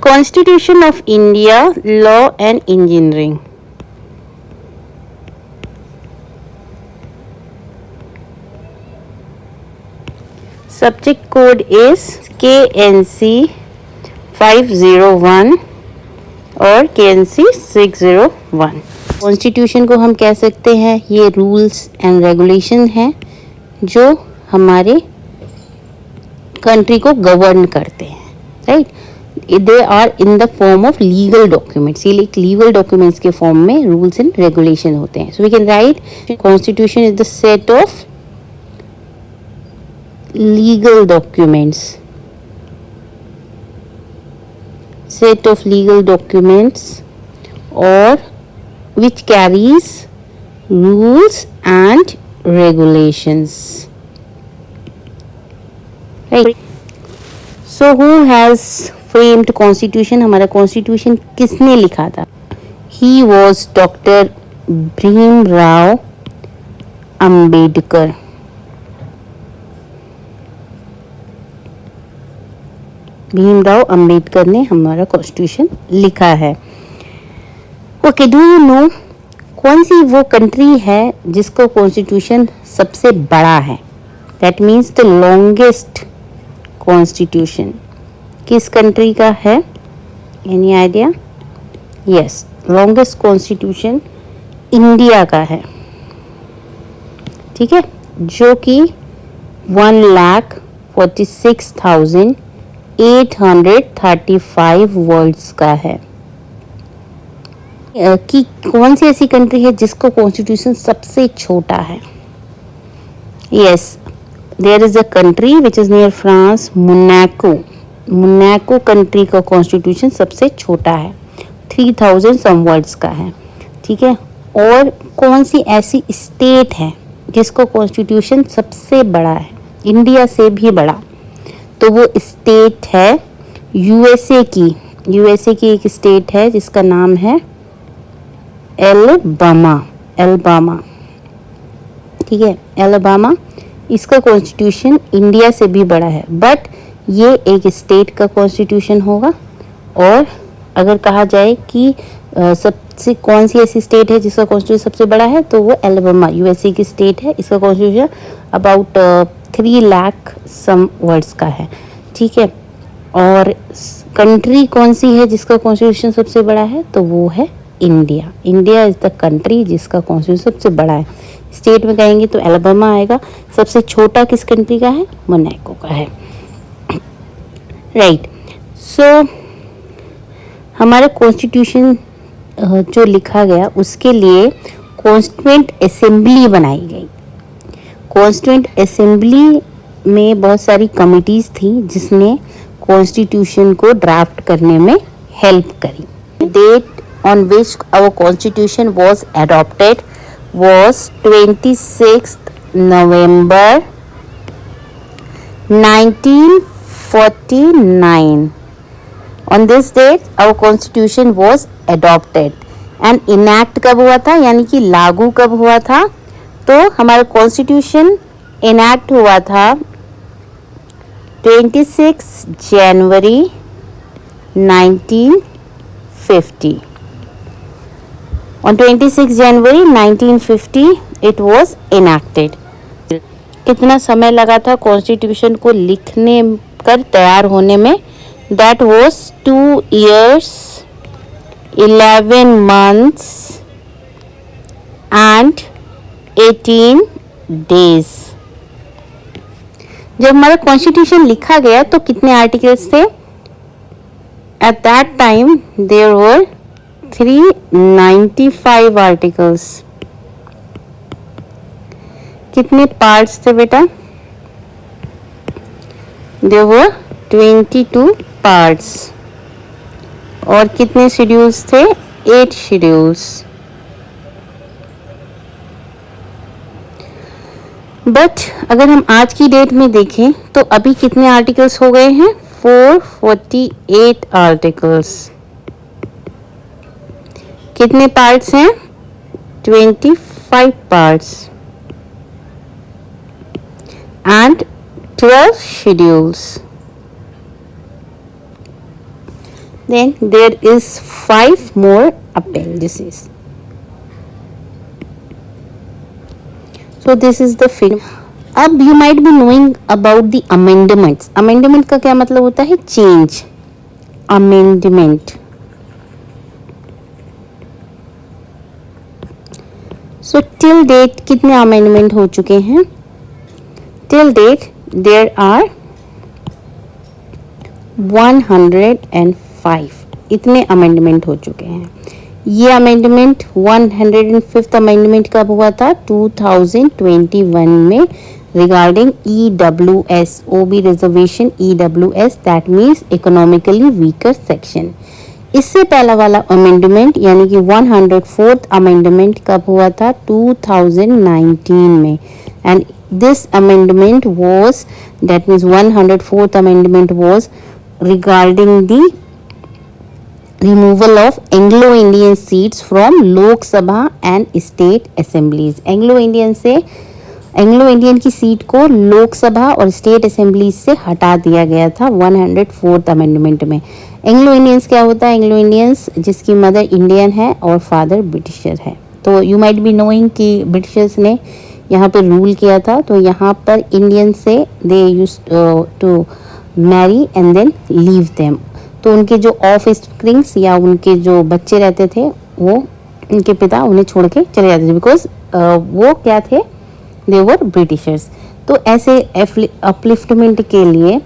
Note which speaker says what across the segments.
Speaker 1: Constitution of India, Law and Engineering. Subject code is KNC 501 और KNC 601. Constitution को हम कह सकते हैं ये रूल्स एंड रेगुलेशन हैं जो हमारे कंट्री को गवर्न करते हैं, right. They are in the form of legal documents. ये लीगल डॉक्यूमेंट्स के फॉर्म में रूल्स एंड रेगुलेशन होते हैं. So we can write constitution is the set of legal documents, set of legal documents or which carries rules and regulations, right. So who has framed constitution? हमारा constitution किसने लिखा था? He was Dr. Bhimrao Ambedkar. Bhimrao Ambedkar ने हमारा constitution लिखा है. Okay, do you know कौन सी वो कंट्री है जिसको कॉन्स्टिट्यूशन सबसे बड़ा है? That means the longest constitution किस कंट्री का है? Any idea? Yes, longest constitution India का है, ठीक है, जो कि 1,46,835 वर्ड्स का है. कि कौन सी ऐसी कंट्री है जिसको कॉन्स्टिट्यूशन सबसे छोटा है? Yes, there is a country which is near France, Monaco. Monaco country का कॉन्स्टिट्यूशन सबसे छोटा है, 3,000 सम वर्ड्स का है, ठीक है. और कौन सी ऐसी स्टेट है जिसको कॉन्स्टिट्यूशन सबसे बड़ा है, इंडिया से भी बड़ा? तो वो स्टेट है यूएसए की. यूएसए की एक स्टेट है जिसका नाम है एलबामा. ठीक है, एलबामा. इसका कॉन्स्टिट्यूशन इंडिया से भी बड़ा है, बट ये एक स्टेट का कॉन्स्टिट्यूशन होगा. और अगर कहा जाए कि सबसे कौन सी ऐसी स्टेट है जिसका कॉन्स्टिट्यूशन सबसे बड़ा है, तो वो एलबामा यूएसए की स्टेट है. इसका constitution about 3 lakh some words का है, ठीक है. और कंट्री कौन सी है जिसका कॉन्स्टिट्यूशन सबसे बड़ा है? तो वो है India. India is the country जिसका कॉन्स्टिट्यूशन सबसे बड़ा है. स्टेट में कहेंगे तो एलबामा आएगा. सबसे छोटा किस कंट्री का है? मोनाको का है, राइट. सो हमारा कॉन्स्टिट्यूशन जो लिखा गया उसके लिए कॉन्स्टिट्यूएंट असेंबली बनाई गई. कॉन्स्टिट्यूएंट असेंबली में बहुत सारी कमिटीज़ थी जिसने कॉन्स्टिट्यूशन को ड्राफ्ट करने में हेल्प करी. Date on which our constitution was adopted was 26 November 1949. On this date our constitution was adopted. and enact कब हुआ था, यानी कि लागू कब हुआ था? तो हमारा कॉन्स्टिट्यूशन इनैक्ट हुआ था 26 जनवरी 1950. On 26 January 1950 it was enacted. कितना समय लगा था कॉन्स्टिट्यूशन को लिखने कर तैयार होने में? That was 2 years 11 months and 18 days. जब हमारा कॉन्स्टिट्यूशन लिखा गया तो कितने आर्टिकल्स थे? At that time there were 395 articles. कितने पार्ट्स थे बेटा? There were 22 parts. और कितने शेड्यूल्स थे? 8 शेड्यूल्स. बट अगर हम आज की डेट में देखें तो अभी कितने आर्टिकल्स हो गए हैं? 448 आर्टिकल्स. कितने पार्ट्स हैं? 25 parts and 12 schedules. Then there is 5 more appendices. So this is the film. अब you might be knowing about the amendments. Amendment का क्या मतलब होता है? Change. Amendment. So till date कितने amendment हो चुके हैं? Till date there are 105. इतने अमेंडमेंट हो चुके हैं. ये अमेंडमेंट 105th अमेंडमेंट कब हुआ था? 2021 में regarding EWS OB reservation. EWS that means economically weaker section. इससे पहला वाला अमेंडमेंट यानी कि 104th अमेंडमेंट कब हुआ था? 2019 में. And this amendment was that means 104th amendment was regarding the removal of Anglo-Indian seats from Lok Sabha and state assemblies. Anglo-Indian की सीट को लोकसभा और स्टेट असेंबलीज से हटा दिया गया था 104th अमेंडमेंट में. एंग्लो इंडियंस क्या होता है? एंग्लो इंडियंस जिसकी मदर इंडियन है और फादर ब्रिटिशर है. तो यू माइट बी नोइंग कि ब्रिटिशर्स ने यहाँ पर रूल किया था. तो यहाँ पर इंडियन से they used to marry and then leave them. तो उनके जो ऑफ स्प्रिंग्स या उनके जो बच्चे रहते थे वो उनके पिता उन्हें छोड़ के चले जाते थे बिकॉज वो क्या थे? दे वर ब्रिटिशर्स. तो ऐसे अपलिफ्टमेंट के लिए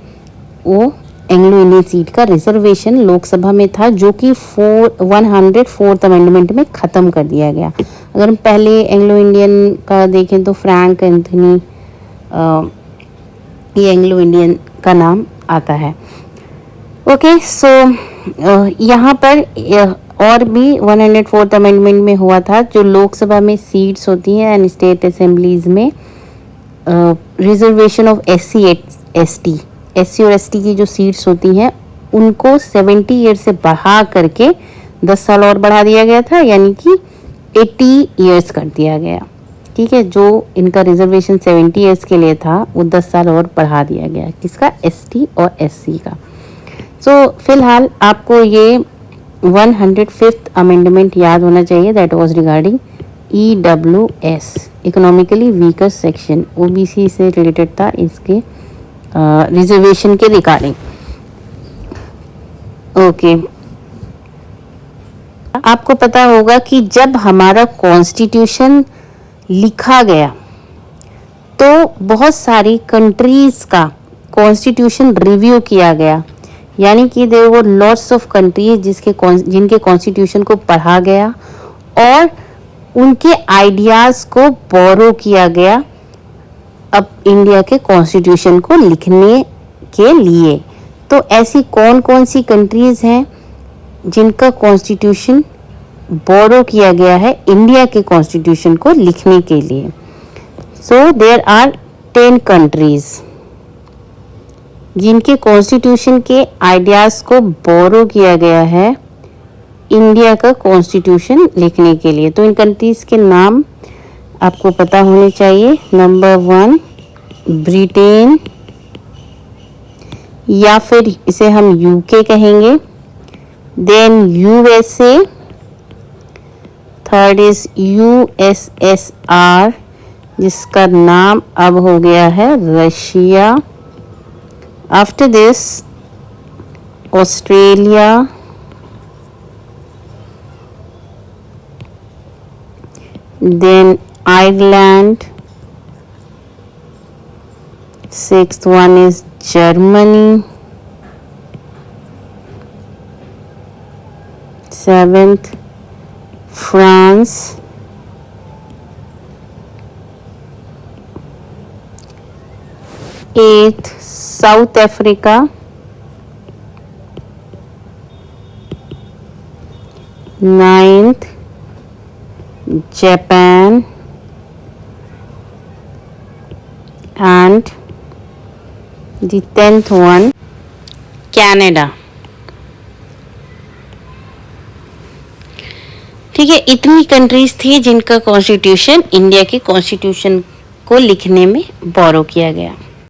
Speaker 1: वो एंग्लो इंडियन सीट का रिजर्वेशन लोकसभा में था जो कि 104th अमेंडमेंट में ख़त्म कर दिया गया. अगर हम पहले एंग्लो इंडियन का देखें तो फ्रैंक एंथनी ये एंग्लो इंडियन का नाम आता है. ओके सो यहाँ पर और भी 104th अमेंडमेंट में हुआ था जो लोकसभा में सीट्स होती हैं एंड स्टेट असेंबलीज में रिजर्वेशन ऑफ SC और ST की जो सीट्स होती हैं उनको 70 ईयर से बढ़ा करके 10 साल और बढ़ा दिया गया था यानी कि 80 ईयर्स कर दिया गया. ठीक है, जो इनका रिजर्वेशन 70 ईयर्स के लिए था वो 10 साल और बढ़ा दिया गया. किसका? ST और SC का. सो फिलहाल आपको ये 105th अमेंडमेंट याद होना चाहिए. That was regarding EWS economically weaker section. OBC से रिलेटेड था इसके रिजर्वेशन के रिगार्डिंग. ओके आपको पता होगा कि जब हमारा कॉन्स्टिट्यूशन लिखा गया तो बहुत सारी कंट्रीज का कॉन्स्टिट्यूशन रिव्यू किया गया. यानी कि there were lots of countries जिनके कॉन्स्टिट्यूशन को पढ़ा गया और उनके आइडियाज़ को बोरो किया गया अब इंडिया के कॉन्स्टिट्यूशन को लिखने के लिए. तो ऐसी कौन कौन सी कंट्रीज़ हैं जिनका कॉन्स्टिट्यूशन बोरो किया गया है इंडिया के कॉन्स्टिट्यूशन को लिखने के लिए? सो देयर आर 10 कंट्रीज जिनके कॉन्स्टिट्यूशन के आइडियाज़ को बोरो किया गया है इंडिया का कॉन्स्टिट्यूशन लिखने के लिए. तो इन कंट्रीज़ के नाम आपको पता होने चाहिए. नंबर 1 ब्रिटेन या फिर इसे हम UK कहेंगे. Then USA. Third is USSR जिसका नाम अब हो गया है Russia. After this Australia. Then Ireland. 6th one is Germany. 7th France. 8th South Africa. 9th Japan. And the 10th one Canada. ठीक है, इतनी कंट्रीज थी जिनका कॉन्स्टिट्यूशन इंडिया के कॉन्स्टिट्यूशन को लिखने में बोरो किया गया.